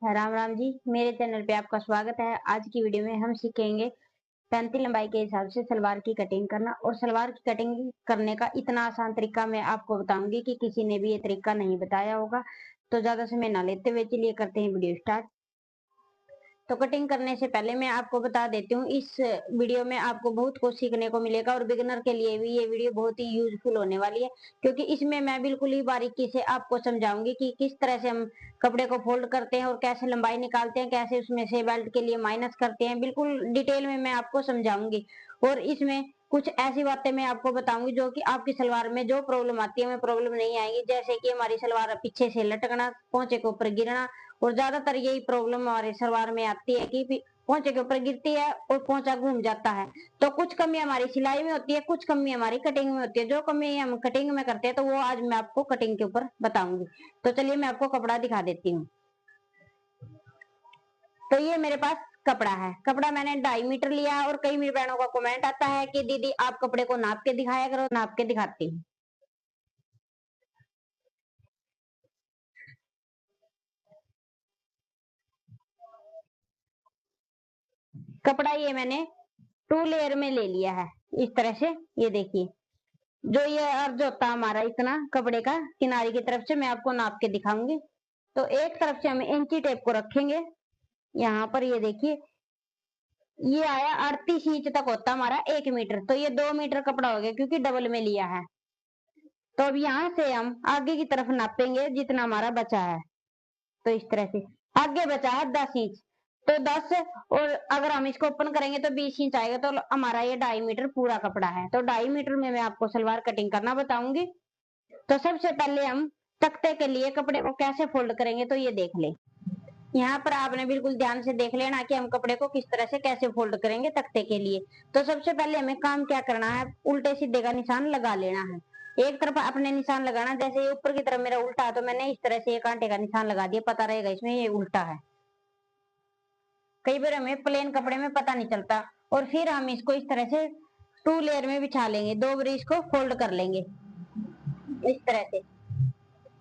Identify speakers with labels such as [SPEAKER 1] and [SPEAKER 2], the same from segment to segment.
[SPEAKER 1] राम राम जी, मेरे चैनल पे आपका स्वागत है। आज की वीडियो में हम सीखेंगे 35 लंबाई के हिसाब से सलवार की कटिंग करना। और सलवार की कटिंग करने का इतना आसान तरीका मैं आपको बताऊंगी कि किसी ने भी ये तरीका नहीं बताया होगा। तो ज्यादा समय ना लेते हुए चलिए करते हैं वीडियो स्टार्ट। तो कटिंग करने से पहले मैं आपको बता देती हूँ, इस वीडियो में आपको बहुत कुछ सीखने को मिलेगा और बिगिनर के लिए भी ये वीडियो बहुत ही यूजफुल होने वाली है, क्योंकि इसमें मैं बिल्कुल ही बारीकी से आपको समझाऊंगी कि किस तरह से हम कपड़े को फोल्ड करते हैं और कैसे लंबाई निकालते हैं, कैसे उसमें से बेल्ट के लिए माइनस करते हैं। बिल्कुल डिटेल में मैं आपको समझाऊंगी। और इसमें कुछ ऐसी बातें मैं आपको बताऊंगी जो कि आपकी सलवार में जो प्रॉब्लम आती है, हमें प्रॉब्लम नहीं आएगी। जैसे कि हमारी सलवार पीछे से लटकना, पोंचे के ऊपर गिरना, और ज्यादातर यही प्रॉब्लम हमारे सलवार में आती है कि पोंचे के ऊपर गिरती है और पोंचा घूम जाता है। तो कुछ कमी हमारी सिलाई में होती है, कुछ कमी हमारी कटिंग में होती है। जो कमी हम कटिंग में करते हैं तो वो आज मैं आपको कटिंग के ऊपर बताऊंगी। तो चलिए मैं आपको कपड़ा दिखा देती हूँ। तो ये मेरे पास कपड़ा है। कपड़ा मैंने 2.5 मीटर लिया है। और कई मेरी बहनों का कमेंट आता है कि दीदी आप कपड़े को नाप के दिखाया करो। नाप के दिखाती हूँ। कपड़ा ये मैंने 2 लेयर में ले लिया है इस तरह से। ये देखिए, जो ये अर्ज होता है हमारा इतना कपड़े का, किनारे की तरफ से मैं आपको नाप के दिखाऊंगी। तो एक तरफ से हम इंची टेप को रखेंगे। यहाँ पर ये देखिए, ये आया 38 इंच तक होता हमारा 1 मीटर। तो ये 2 मीटर कपड़ा हो गया क्योंकि डबल में लिया है। तो अब यहाँ से हम आगे की तरफ नापेंगे जितना हमारा बचा है। तो इस तरह से आगे बचा है 10 इंच। तो 10, और अगर हम इसको ओपन करेंगे तो 20 इंच आएगा। तो हमारा ये 2.5 मीटर पूरा कपड़ा है। तो 2.5 मीटर में मैं आपको सलवार कटिंग करना बताऊंगी। तो सबसे पहले हम तख्ते के लिए कपड़े को कैसे फोल्ड करेंगे, तो ये देख ले। यहाँ पर आपने बिल्कुल ध्यान से देख लेना कि हम कपड़े को किस तरह से कैसे फोल्ड करेंगे तख्ते के लिए। तो सबसे पहले हमें काम क्या करना है, उल्टे सीधे का निशान लगा लेना है। एक तरफ अपने निशान लगाना। जैसे ये ऊपर की तरफ मेरा उल्टा है तो मैंने इस तरह से एक कांटे का निशान लगा दिया, पता रहेगा इसमें ये उल्टा है। कई बार हमें प्लेन कपड़े में पता नहीं चलता। और फिर हम इसको इस तरह से 2 लेयर में बिछा लेंगे। 2 बार इसको फोल्ड कर लेंगे इस तरह से।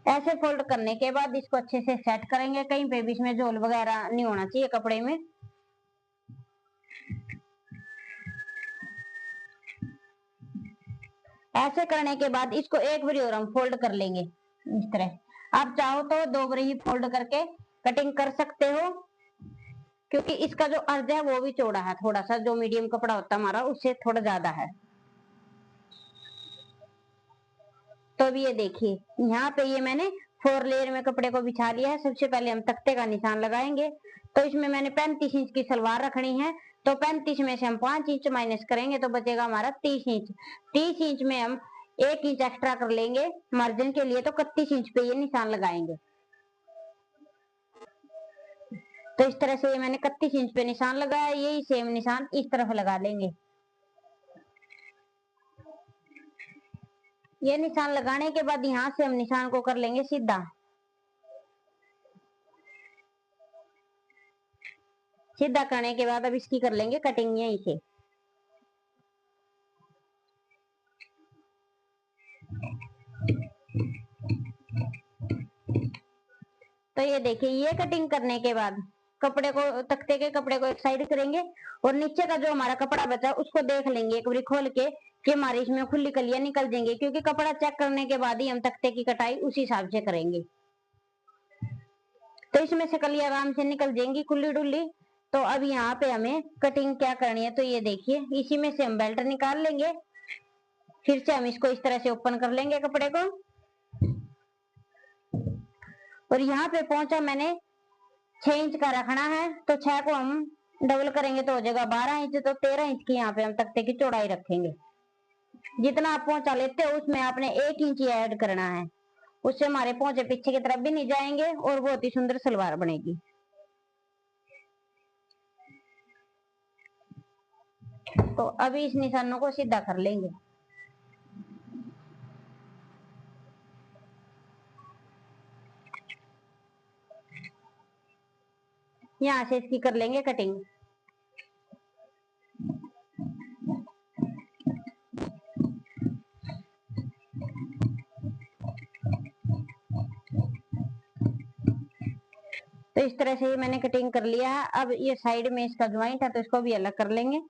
[SPEAKER 1] ऐसे फोल्ड करने के बाद इसको अच्छे से सेट करेंगे। कहीं पे भी इसमें झोल वगैरह नहीं होना चाहिए कपड़े में। ऐसे करने के बाद इसको एक बार और हम फोल्ड कर लेंगे इस तरह। आप चाहो तो 2 बार ही फोल्ड करके कटिंग कर सकते हो, क्योंकि इसका जो अर्ज है वो भी चौड़ा है थोड़ा सा। जो मीडियम कपड़ा होता है हमारा उससे थोड़ा ज्यादा है। तो अब ये देखिए, यहाँ पे ये मैंने 4 लेयर में कपड़े को बिछा लिया है। सबसे पहले हम तख्ते का निशान लगाएंगे। तो इसमें मैंने 35 इंच की सलवार रखनी है। तो 35 में से हम 5 इंच माइनस करेंगे तो बचेगा हमारा 30 इंच। 30 इंच में हम 1 इंच एक्स्ट्रा कर लेंगे मार्जिन के लिए। तो 31 इंच पे ये निशान लगाएंगे। तो इस तरह से ये मैंने 31 इंच पे निशान लगाया। यही सेम निशान इस तरफ लगा लेंगे। ये निशान लगाने के बाद यहाँ से हम निशान को कर लेंगे सीधा। सीधा करने के बाद अब इसकी कर लेंगे कटिंग यहीं से। तो ये देखिए, ये कटिंग करने के बाद कपड़े को, तख्ते के कपड़े को एक साइड करेंगे। और नीचे का जो हमारा कपड़ा बचा उसको देख लेंगे एक बार खोल के कि हमारी इसमें खुली कलियां निकल जाएंगी। क्योंकि कपड़ा चेक करने के बाद ही हम तख्ते की कटाई उसी हिसाब से करेंगे। तो इसमें से कलियां आराम से निकल जाएंगी खुली डुल्ली। तो अब यहाँ पे हमें कटिंग क्या करनी है, तो ये देखिए, इसी में से हम बेल्ट निकाल लेंगे। फिर से हम इसको इस तरह से ओपन कर लेंगे कपड़े को। और यहाँ पे पहुंचा मैंने 6 इंच का रखना है। तो 6 को हम डबल करेंगे तो हो जाएगा 12 इंच। तो 13 इंच की यहाँ पे हम तख्ते की चौड़ाई रखेंगे। जितना आप पहुंचा लेते हो उसमें आपने 1 इंच ऐड करना है। उससे हमारे पहुंचे पीछे की तरफ भी नहीं जाएंगे और बहुत ही सुंदर सलवार बनेगी। तो अभी इस निशानों को सीधा कर लेंगे। यहाँ से इसकी कर लेंगे कटिंग। तो इस तरह से ये मैंने कटिंग कर लिया है। अब ये साइड में इसका ज्वाइंट है तो इसको भी अलग कर लेंगे।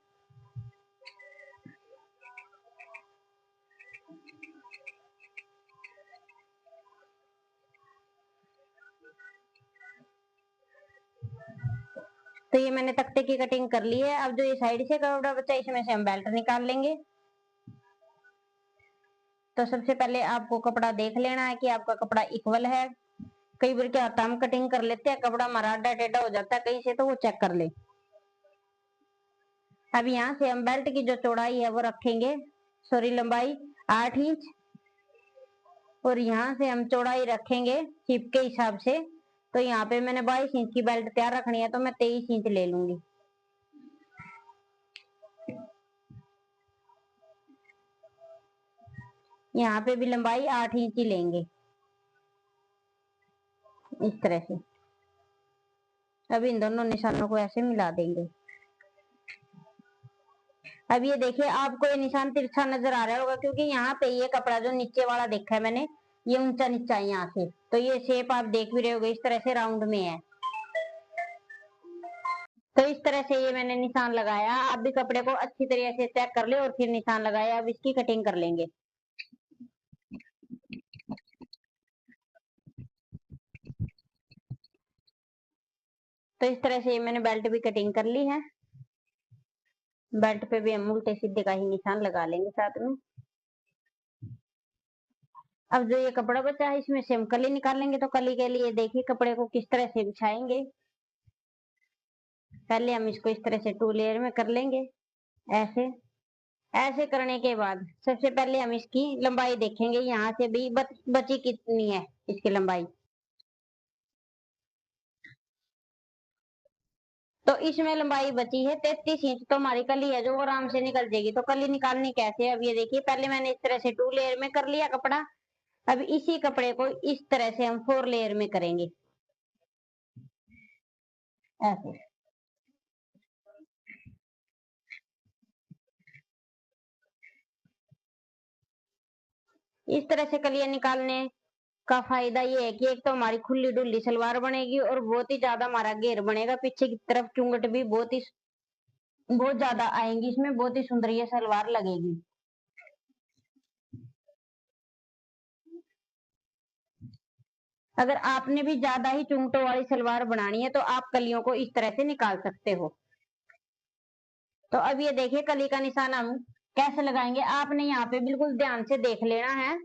[SPEAKER 1] तो ये मैंने तख्ते की कटिंग कर ली है। अब जो ये साइड से कपड़ा बचा इसमें से हम बेल्ट निकाल लेंगे। तो सबसे पहले आपको कपड़ा देख लेना है कि आपका कपड़ा इक्वल है। कई बार क्या होता है हम कटिंग कर लेते हैं, कपड़ा हमारा आधा टेढ़ा हो जाता है कहीं से, तो वो चेक कर ले। अब यहाँ से हम बेल्ट की जो चौड़ाई है वो रखेंगे, सॉरी लंबाई 8 इंच, और यहाँ से हम चौड़ाई रखेंगे हिप के हिसाब से। तो यहाँ पे मैंने 22 इंच की बेल्ट तैयार रखनी है तो मैं 23 इंच ले लूंगी। यहाँ पे भी लंबाई 8 इंच ही लेंगे इस तरह से। अब इन दोनों निशानों को ऐसे मिला देंगे। अब ये देखिए आपको ये निशान तिरछा नजर आ रहा होगा क्योंकि यहाँ पे ये कपड़ा जो नीचे वाला देखा है मैंने, ये ऊंचा नीचा है यहाँ से, तो ये शेप आप देख भी रहे होगे इस तरह से राउंड में है। तो इस तरह से ये मैंने निशान लगाया। आप भी कपड़े को अच्छी तरह से चेक कर ले और फिर निशान लगाया। अब इसकी कटिंग कर लेंगे। तो इस तरह से ये मैंने बेल्ट भी कटिंग कर ली है। बेल्ट पे भी हम उल्टे सीधे का ही निशान लगा लेंगे साथ में। अब जो ये कपड़ा बचा है इसमें से हम कली निकाल लेंगे। तो कली के लिए देखिए कपड़े को किस तरह से बिछाएंगे। पहले हम इसको इस तरह से 2 लेयर में कर लेंगे। ऐसे ऐसे करने के बाद सबसे पहले हम इसकी लंबाई देखेंगे, यहाँ से भी बची कितनी है इसकी लंबाई। तो इसमें लंबाई बची है 33 इंच। तो हमारी कली है जो वो आराम से निकल जाएगी। तो कली निकालनी कैसे, अब ये देखिए पहले मैंने इस तरह से 2 लेयर में कर लिया कपड़ा। अब इसी कपड़े को इस तरह से हम 4 लेयर में करेंगे ऐसे। इस तरह से कलियां निकालने का फायदा ये है कि एक तो हमारी खुली डुल्ली सलवार बनेगी और बहुत ही ज्यादा हमारा घेर बनेगा। पीछे की तरफ चुंगट भी बहुत ज्यादा आएंगी इसमें, बहुत ही सुंदर ये सलवार लगेगी। अगर आपने भी ज्यादा ही चुंगटों वाली सलवार बनानी है तो आप कलियों को इस तरह से निकाल सकते हो। तो अब ये देखिए कली का निशान हम कैसे लगाएंगे, आपने यहाँ पे बिल्कुल ध्यान से देख लेना है।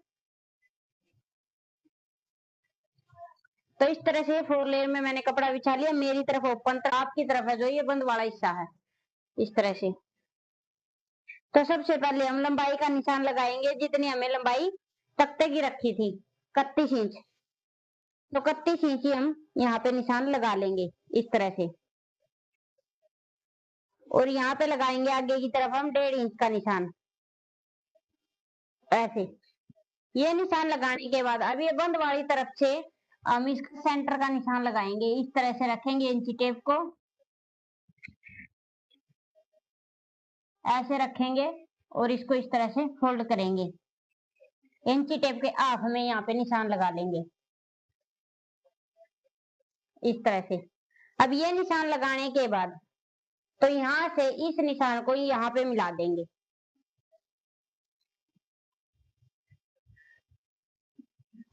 [SPEAKER 1] तो इस तरह से 4 लेयर में मैंने कपड़ा बिछा लिया। मेरी तरफ ओपन, तो आपकी तरफ है जो ये बंद वाला हिस्सा है इस तरह से। तो सबसे पहले हम लंबाई का निशान लगाएंगे जितनी हमें लंबाई तख्ते की रखी थी, 31 इंच। तो 31 इंच ही हम यहाँ पे निशान लगा लेंगे इस तरह से। और यहाँ पे लगाएंगे आगे की तरफ हम 1.5 इंच का निशान ऐसे। ये निशान लगाने के बाद अब ये बंद वाली तरफ से हम इसका सेंटर का निशान लगाएंगे। इस तरह से रखेंगे इंची टेप को, ऐसे रखेंगे और इसको इस तरह से फोल्ड करेंगे। इंची टेप के हाफ में यहाँ पे निशान लगा लेंगे इस तरह से। अब ये निशान लगाने के बाद तो यहाँ से इस निशान को यहाँ पे मिला देंगे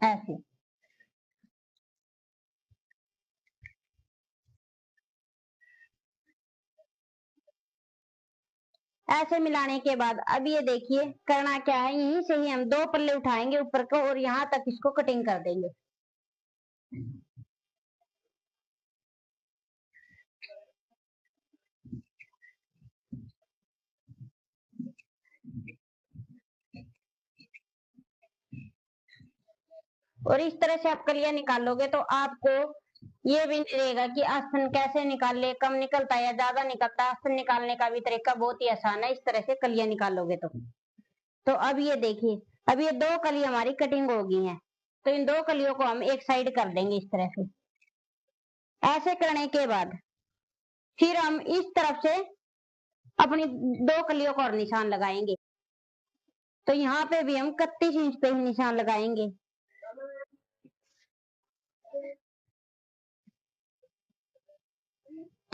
[SPEAKER 1] ऐसे। ऐसे मिलाने के बाद अब ये देखिए करना क्या है, यहीं से ही हम 2 पल्ले उठाएंगे ऊपर को और यहाँ तक इसको कटिंग कर देंगे। और इस तरह से आप कलियां निकालोगे तो आपको ये भी नहीं रहेगा कि आसन कैसे निकाल ले, कम निकलता है या ज्यादा निकलता है। आसन निकालने का भी तरीका बहुत ही आसान है इस तरह से कलियां निकालोगे तो अब ये देखिए अब ये 2 कली हमारी कटिंग हो गई है। तो इन 2 कलियों को हम एक साइड कर देंगे इस तरह से। ऐसे करने के बाद फिर हम इस तरफ से अपनी 2 कलियों को और निशान लगाएंगे। तो यहाँ पे भी हम 31 इंच पे ही निशान लगाएंगे।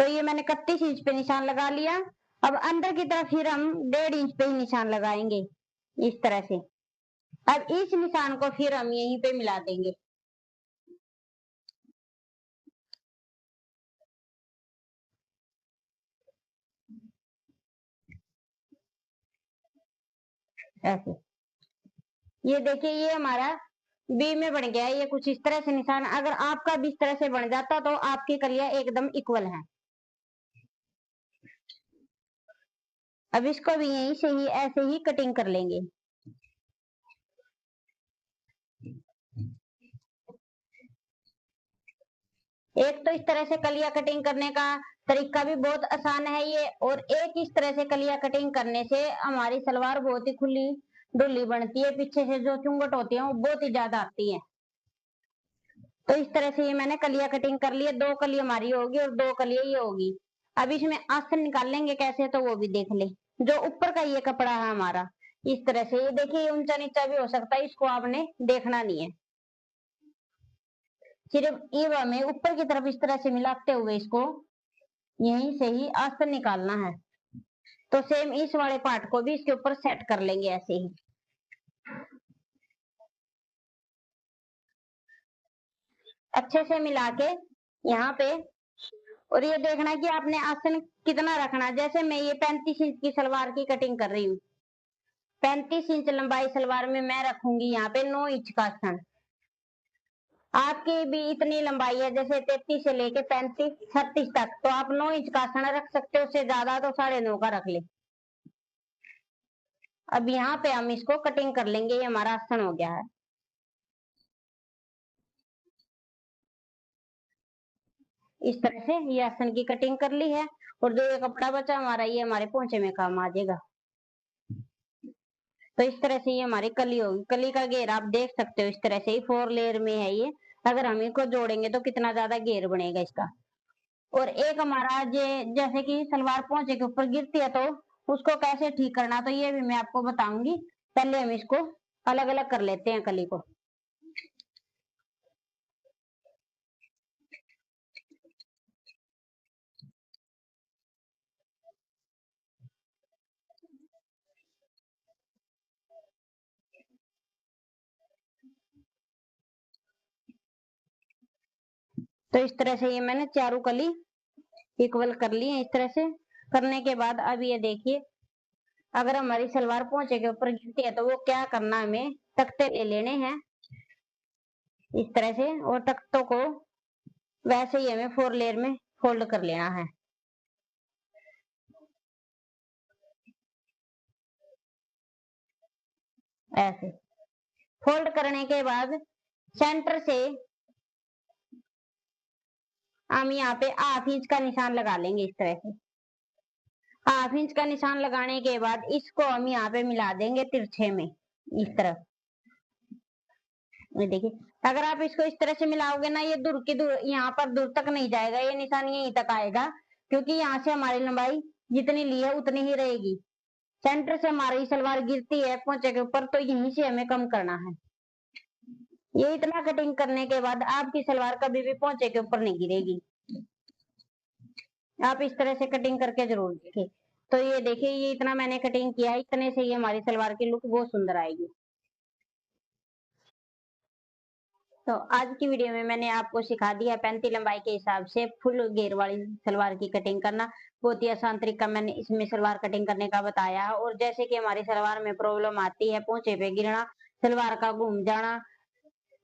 [SPEAKER 1] तो ये मैंने 31 इंच पे निशान लगा लिया। अब अंदर की तरफ फिर हम 1.5 इंच पे ही निशान लगाएंगे इस तरह से। अब इस निशान को फिर हम यहीं पे मिला देंगे। ऐसे ये देखिए ये हमारा बी में बन गया है। ये कुछ इस तरह से निशान, अगर आपका भी इस तरह से बन जाता तो आपकी कलियां एकदम इक्वल है। अब इसको भी यहीं से ही ऐसे ही कटिंग कर लेंगे। एक तो इस तरह से कलिया कटिंग करने का तरीका भी बहुत आसान है ये, और एक इस तरह से कलिया कटिंग करने से हमारी सलवार बहुत ही खुली डुली बनती है। पीछे से जो चुंगट होती है वो बहुत ही ज्यादा आती है। तो इस तरह से ये मैंने कलिया कटिंग कर लिया। 2 कली हमारी होगी और 2 कली ये होगी। अब इसमें आस्तीन निकाल लेंगे कैसे, तो वो भी देख ले। जो ऊपर का ये कपड़ा है हमारा, इस तरह से ये देखिए ऊंचा नीचा भी हो सकता है, इसको आपने देखना नहीं है। सिर्फ ये हमें ऊपर की तरफ इस तरह से मिलाते हुए इसको यहीं से ही आस्तीन निकालना है। तो सेम इस वाले पार्ट को भी इसके ऊपर सेट कर लेंगे ऐसे ही अच्छे से मिला के यहाँ पे। और ये देखना कि आपने आसन कितना रखना है। जैसे मैं ये 35 इंच की सलवार की कटिंग कर रही हूँ, 35 इंच लंबाई सलवार में मैं रखूंगी यहाँ पे 9 इंच का आसन। आपकी भी इतनी लंबाई है, जैसे 33 से लेके 35 36 तक, तो आप 9 इंच का आसन रख सकते हो। उससे ज्यादा तो 9.5 का रख ले। अब यहाँ पे हम इसको कटिंग कर लेंगे। ये हमारा आसन हो गया है। इस तरह से ये आसन की कटिंग कर ली है। और जो ये कपड़ा बचा हमारा, ये हमारे पोंचे में काम आ जाएगा। तो इस तरह से ये हमारी कली होगी। कली का घेर आप देख सकते हो, इस तरह से ही 4 लेयर में है ये। अगर हम इसको जोड़ेंगे तो कितना ज्यादा घेर बनेगा इसका। और एक हमारा ये जैसे कि सलवार पोंचे के ऊपर गिरती है, तो उसको कैसे ठीक करना, तो ये भी मैं आपको बताऊंगी। पहले हम इसको अलग अलग कर लेते हैं कली को। तो इस तरह से ये मैंने चारों कली इक्वल कर ली है। इस तरह से करने के बाद अब ये देखिए, अगर हमारी सलवार पोंचे के ऊपर गिरती है तो वो क्या करना है, हमें तख्ते ले लेने हैं इस तरह से, और तख्तों को वैसे ही हमें 4 लेयर में फोल्ड कर लेना है ऐसे। फोल्ड करने के बाद सेंटर से हम यहाँ पे हाफ इंच का निशान लगा लेंगे इस तरह से। हाफ इंच का निशान लगाने के बाद इसको हम यहाँ पे मिला देंगे तिरछे में इस तरफ। ये देखिए, अगर आप इसको इस तरह से मिलाओगे ना, ये दूर की दूर यहाँ पर दूर तक नहीं जाएगा, ये निशान यहीं तक आएगा। क्योंकि यहाँ से हमारी लंबाई जितनी ली है उतनी ही रहेगी। सेंटर से हमारी सलवार गिरती है पोंचे के ऊपर, तो यहीं से हमें कम करना है। ये इतना कटिंग करने के बाद आपकी सलवार कभी भी पोंचे के ऊपर नहीं गिरेगी। आप इस तरह से कटिंग करके जरूर देखें। तो ये देखिए, ये इतना मैंने कटिंग किया है, इतने से ये हमारी सलवार की लुक बहुत सुंदर आएगी। तो आज की वीडियो में मैंने आपको सिखा दिया 35 लंबाई के हिसाब से फुल घेर वाली सलवार की कटिंग करना। बहुत ही आसान तरीका मैंने इसमें सलवार कटिंग करने का बताया है। और जैसे कि हमारी सलवार में प्रॉब्लम आती है पोंचे पे गिरना, सलवार का घूम जाना,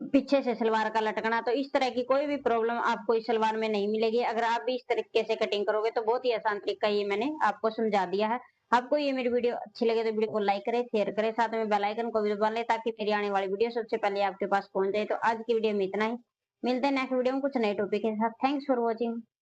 [SPEAKER 1] पीछे से सलवार का लटकना, तो इस तरह की कोई भी प्रॉब्लम आपको इस सलवार में नहीं मिलेगी। अगर आप भी इस तरीके से कटिंग करोगे तो बहुत ही आसान तरीका ये मैंने आपको समझा दिया है। आपको ये मेरी वीडियो अच्छी लगे तो वीडियो को लाइक करें, शेयर करें, साथ में बेल आइकन को भी दबा लें, ताकि मेरी आने वाली वीडियो सबसे पहले आपके पास पहुंच जाए। तो आज की वीडियो में इतना ही। मिलते हैं नेक्स्ट वीडियो में कुछ नए टॉपिक के साथ। Thanks for watching.